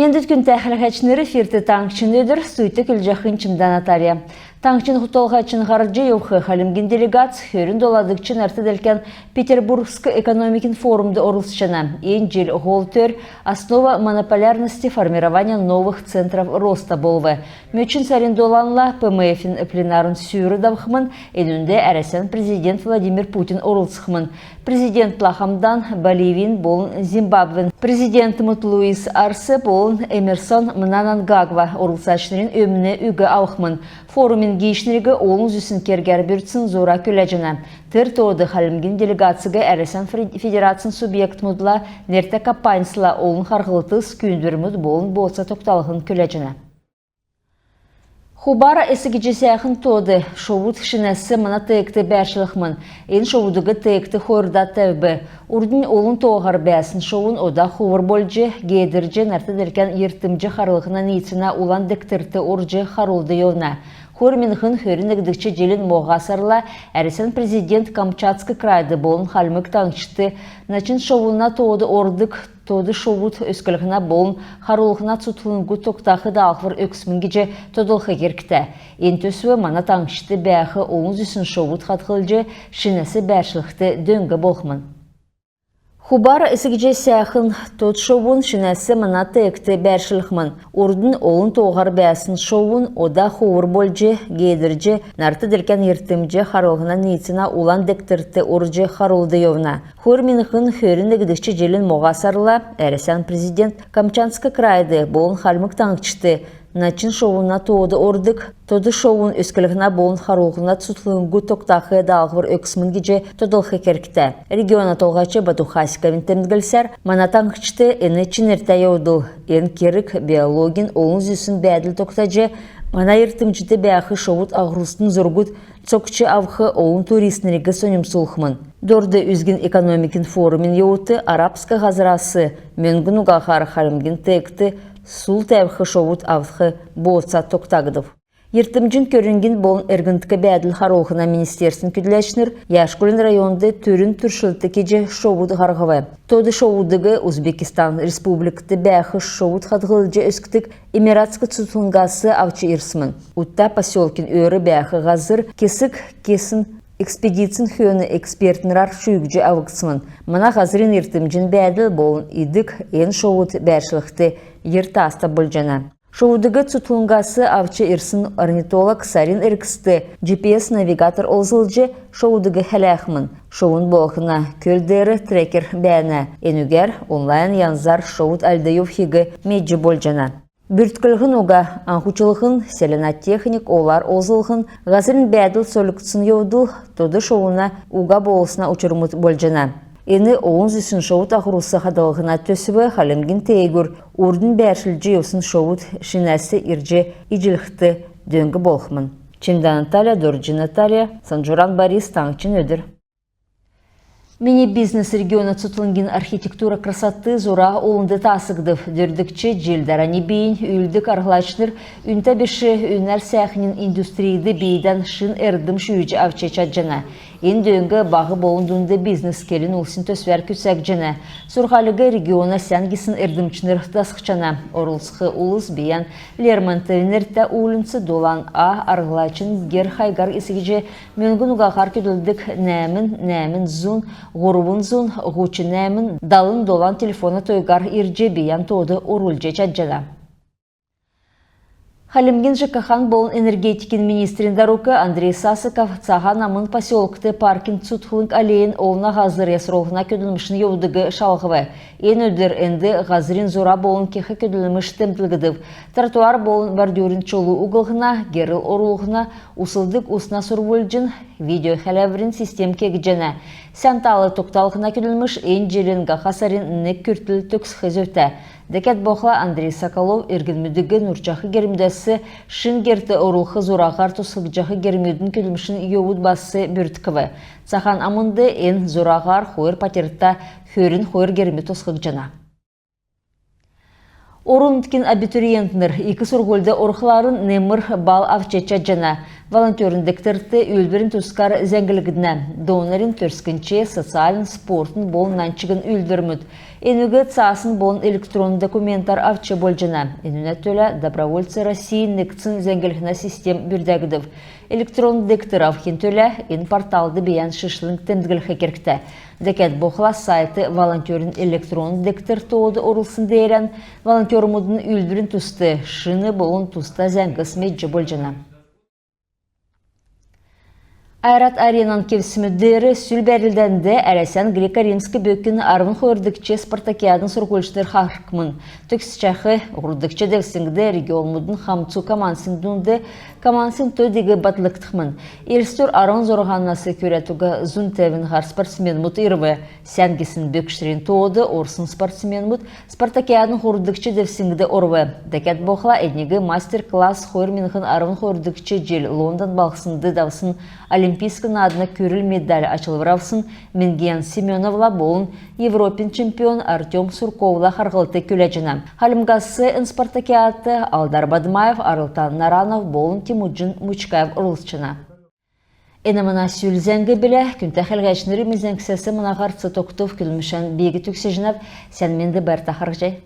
Ендет күн тәхіліғачныры фирті таңқчын өдір, суйты күлжақын чымда Наталья. Таңқчын құтолғачын ғарджы еуқы қалымген делегат хөрін доладықчын арты дәлкен Петербургскі экономикин форумды орылсычына. Ең жел ғол-төр основа монополярности формирования новых центров роста болвы. Мөчін сәрін доланла ПМФ-ин пленарын сүйірі давқымын, енінде әресен президент Владимир Путин орылсықмын. Президент Лахамдан Боливин болын Зимбабвен. Президент Луис Арсе болын Эмерсон Мнанангагва орылсачнырын өміне үгі ауқмын. Форумин гейшнерігі олын зүсін кергер бүртсін зора көләжіні. Тір тоғды қалымген делегацияға әресен федерациян субъект мұдыла нерті капайнсыла олын қарғылтыз күйіндірмұд болын болса тоқталығын көләжіні. Хубара эсігіже сәйхін тоды, шоуыт шынәсі мұна тәйікті бәршіліқмін. Ен шоуыдығы тәйікті қойырда тәвбі. Урдың олын тоғар бәсін шоуын ода хувыр болжы, гейдіржі нәрті дәлкен ертімжі қарылығына нейцina улан діктірті оржы қарулды еуна. Хөрминхын хөрінігдікчі желін моғасарла әресен президент Камчатскі крайды болын қалмық таңшыты. Начин шоуына тоғды ордық тоды шоуыт өскілігіна болын қарулығына цутылынгу тоқтақы да алқвыр өксімінгеже тодылқы керкті. Ен төсуі мана таңшыты бәқі оңыз үсін шоуыт қатқылжы шинәсі бәшілікті дөңгі болқмын. Хубара эсігіже сәқін тот шоуын шинәсі мана тәйікті бәршіліқмін. Ордың олын тоғар бәсін шоуын ода хувыр болжы, гейдіржі, нарты ділкен ертімжі қарылғына нейцina улан дектірті оржы қарылды еуна. Хөрминхын хөрінігдікчі желін моғасарла, әресен президент Камчатскі крайды болын қалмық таңқчыты. Начин шоуына тоғды ордық, тоды шоуын өскілігіна болын қарулғына цутлыңгу тоқтақы дағыр өксімін кеже тодылқы керкті. Региона толғачы Батухасиковин тәмдгілсер, мана таңқчыты әні чынерті еудыл. Ен керік биологин олын зүйсін бәділ тоқтажы, мана ертімжіті бәқі шоуыт ағырыстың зұргыт цокчы авқы олын туристнерігі сөнім сұлқмын. Дорды үзген экономикин форумин еуыты арабска ғазырасы, мөнгін ұғақары қарымген тәйікті Сул тәвхі шоуыт авқы болса тоқтағыдып. Ертімжін көрінген болын әргіндікі бәділ қаролғына министерсін күділәшінір, Яшкөлін районды түрін түршілті кеже шоуыт ғарғывы. Тоды шоуыдығы Узбекистан республикті бәқі шоуыт қадғылыжы өскітік Эмиратскі цутылыңғасы авчы ирсімін. Утта поселкин өрі бәқі ғазыр кесін экспедицин хүйіні экспертінрар шүйгіжі авықсымын. Мына ғазырын ертімжін бәділ болын идік ен шоуыт бәшілікті ерті аста болжана. Шоудығы цутылыңғасы авчы ирсын орнитолог Сарин әркісті GPS-навигатор олзылжы шоудығы хәләқмін. Шоуын болғына көлдері трекер бәні. Енігер онлайн янзар шоуд әлдейов хигі меджі болжана. Бүрткілігін оға аңқучылығын, селенат техник олар олзылығын ғазырын бәділ солықтсын еудыл, тоды шоуына уға болысына ұчырмыт болжана. Ені оғын зүсін шоуыт ағырусы қадалығына төсібі қалымген тейгір, ордың бәршілжі еусын шоуыт шинәсі ирже ижілікті дөңгі болқмын. Чимда Наталья, Дорджи Наталья, Санжуран Борис, Таңчин өдір. Мини-бизнес региона цутлынген архитектура красоты зура олынды тасығдып. Дөрдікчі желдарани бейін үлдік арғылачныр үнті беші үнәр сәхінен индустрийді бейден шын әрдім шүйіжі авчечат жана. Енді өңгі бағы болындыңды бизнес келін олсын төсвер күсәк жана. Сурғалығы региона сәнгісін әрдімчінір тасықчана. Орылсқы ұлыс бейін Лермонтовинерті улынсы долан арғылачын гер хайгар есігіже мөнгін ұғақар көділдік нәмін зун, ғұрыбын зун, ғучы нәмін далын долан телефоны тойгар ирже бейін тоды орылже чаджана. Халимген ЖКХан болын энергетикин министрин дарука Андрей Сасыков цаған амын поселокты паркин цутхылынг алейін олына ғазыр ясыролғына көділмішін еудығы шалғывы. Ен өдір әнді ғазырин зора болын кеқі көділміш тәмділгідів. Тротуар болын бордюрин чолу уғылғына, геріл орулғына, усылдық усна сұрвөлджін, видео хәләвірін систем кегіджені. Сәнталы тоқталғына көділміш ән желінгі қасарин нек күртіл төкс хызөті. Декет боқла Андрей Соколов үргілмүдігі нұрчақы керімдесі шын керті орылқы зұрағар тұсылжақы керімудің көділмішін еуд басы бүртківі. Цахан амынды ән зұрағар қойыр патерітта хөрін қойыр керімі тұсқық жана. Орын өткен абитуриентнер екі сұрғылды орқыларын немір бал авчеча жана. Волонтеріндіктірті үлбірін тұскар зәңгілігідіне, донорын төрскінче социалын спортын болын нанчығын үлдірмід. Енугі цасын болын электронный документтар авчы болжына. Енуіне төлі добровольцы России нікцін зәңгілігіне систем бүрдәгідів. Электронный диктор авхин төлі ен порталды бейін шышлың тендгіл хекеркті. Декет боқла сайты волонтерін электронный диктор тоғыды орылсын дейрен, волонтерімудын үлбірін тұсты, шыны болын тұста зәңгіс меджі болжына. Айрат аренан кевсіміддері сүл бәрілденді әресен греко-римскі бөкіні арвын қойырдікче Спартакиадын сұргөлшілер қақмын. Төксічақы ғұрдікче дәксіңді регионмудын қамцу комансыңдуынды комансың төдегі батлықтықмын. Елстер арвын зорғаннасы көретуға зүн тәвін ғар спортсмен мұт ирвы. Сәнгесін бөкшірен тоғыды орсын спортсмен мұт Спартакиадын ғұрдікче дәксіңді орвы. Дәкет боқла әднегі мастер-класс қойырменіғін арвын қойырдікче жел Лондон балқсынды давсын Олимпийский надына көріл медаль açılıvravsın Менген Семеновла болын Европин чемпион Артем Сурковла харғылты көләжіні. Халимгасы Спартакиаты Алдар Бадмаев, Арылтан Наранов болын Тимуджин Мучкаев ұрылысчына. Эніміна сүлзәңгі білі, күнті қылғайшыныры мезен кісесі мұнағарцы тоқтов күлмішін бегі түксежініп, сән менді бәрті қарғжай.